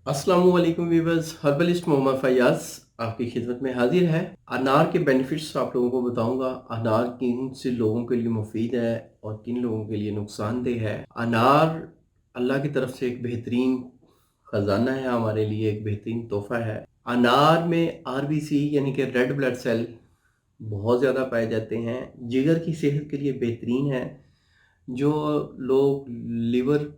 अस्सलामु अलैकुम viewers, herbalist Mohammad Faiyaz आपकी खिदमत में हाजिर है। अनार के बेनिफिट्स आप लोगों को बताऊंगा। अनार किन से लोगों के लिए मुफीद है और किन लोगों के लिए नुकसानदेह है। अनार अल्लाह की तरफ से एक बेहतरीन ख़जाना है, हमारे लिए एक बेहतरीन तोहफ़ा है। अनार में आरबीसी यानी कि रेड ब्लड सेल बहुत ज़्यादा पाए जाते हैं। जिगर की सेहत के लिए बेहतरीन है। जो लोग लिवर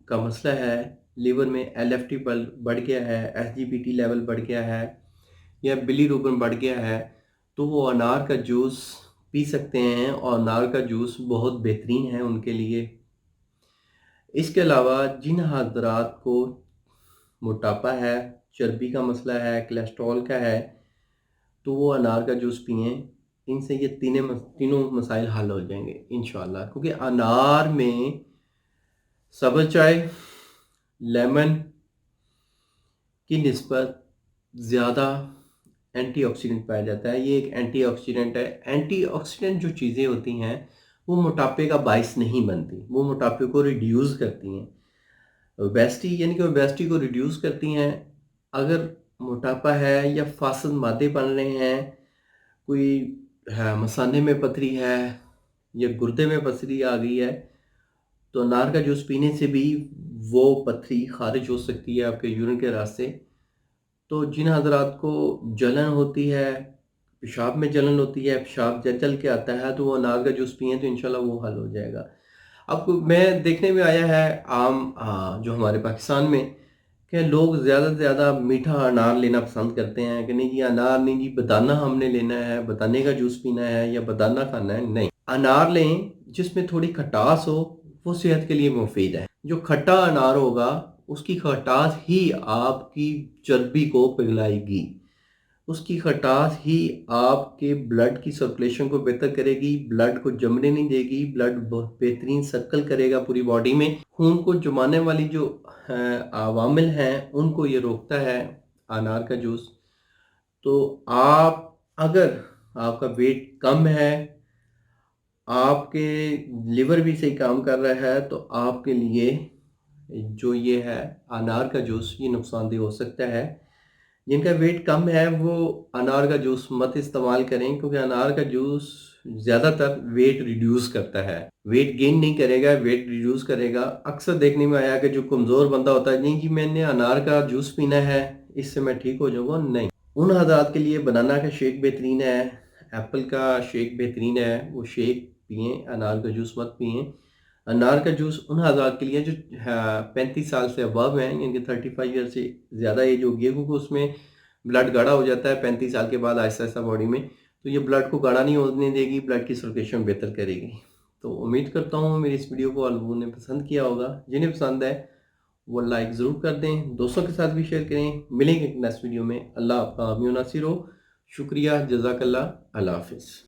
का मसला है, लीवर में एलएफटी बढ़ गया है, एसजीपीटी लेवल बढ़ गया है या बिलीरुबिन बढ़ गया है, तो वो अनार का जूस पी सकते हैं और अनार का जूस बहुत बेहतरीन है उनके लिए। इसके अलावा जिन हजरात को मोटापा है, चर्बी का मसला है, कोलेस्ट्रॉल का है, तो वो अनार का जूस पिएँ। इनसे ये तीनों मसाइल हल हो जाएंगे इंशाल्लाह, क्योंकि अनार में सब्ज़ चाय, लेमन की निस्बत ज़्यादा एंटीऑक्सीडेंट पाया जाता है। ये एक एंटीऑक्सीडेंट है। एंटीऑक्सीडेंट जो चीज़ें होती हैं वो मोटापे का बायस नहीं बनती, वो मोटापे को रिड्यूस करती हैं। ओबेसिटी यानी कि ओबेसिटी को रिड्यूस करती हैं। अगर मोटापा है या फासद मादे बन रहे हैं, कोई है मसाने में पथरी है या गुर्दे में पथरी आ गई है, तो अनार का जूस पीने से भी वो पथरी खारिज हो सकती है आपके यूरिन के रास्ते। तो जिन हज़रात को जलन होती है, पेशाब में जलन होती है, पेशाब जल के आता है, तो वो अनार का जूस पिएँ तो इंशाल्लाह वो हल हो जाएगा। अब मैं देखने में आया है आम जो हमारे पाकिस्तान में, कि लोग ज़्यादा से ज़्यादा मीठा अनार लेना पसंद करते हैं कि नहीं जी अनार नहीं जी बेदाना हमने लेना है, बेदाने का जूस पीना है या बेदाना खाना है। नहीं, अनार लें जिसमें थोड़ी खटास हो, वो सेहत के लिए मुफीद है। जो खट्टा अनार होगा उसकी खटास ही आपकी चर्बी को पिघलाएगी, उसकी खटास ही आपके ब्लड की सर्कुलेशन को बेहतर करेगी, ब्लड को जमने नहीं देगी, ब्लड बहुत बेहतरीन सर्कल करेगा पूरी बॉडी में। खून को जमाने वाली जो अवामिल हैं उनको ये रोकता है अनार का जूस। तो आप अगर आपका वेट कम है, आपके लिवर भी सही काम कर रहा है, तो आपके लिए जो ये है अनार का जूस ये नुकसानदेह हो सकता है। जिनका वेट कम है वो अनार का जूस मत इस्तेमाल करें, क्योंकि अनार का जूस ज़्यादातर वेट रिड्यूस करता है, वेट गेन नहीं करेगा, वेट रिड्यूस करेगा। अक्सर देखने में आया कि जो कमज़ोर बंदा होता है, नहीं जी मैंने अनार का जूस पीना है इससे मैं ठीक हो जाऊँगा, नहीं। उन हज़रात के लिए बनाना का शेक बेहतरीन है, एप्पल का शेक बेहतरीन है, वो शेक पिएँ, अनार का जूस मत पिएँ। अनार का जूस उन हज़रात के लिए जो 35 साल से अबव हैं, यानी कि 35 ईयर से ज़्यादा एज होगी है, क्योंकि उसमें ब्लड गाढ़ा हो जाता है 35 साल के बाद आहिस्ता आहिस्ता बॉडी में, तो ये ब्लड को गाढ़ा नहीं होने देगी, ब्लड की सर्कुलेशन बेहतर करेगी। तो उम्मीद करता हूँ मेरी इस वीडियो को आप लोगों ने पसंद किया होगा। जिन्हें पसंद है वो लाइक ज़रूर कर दें, दोस्तों के साथ भी शेयर करें। मिलेंगे नेक्स्ट वीडियो में। अल्लाह आपका हामी नासिर हो। शुक्रिया, जज़ाकल्लाह, अल्लाह हाफ़िज़।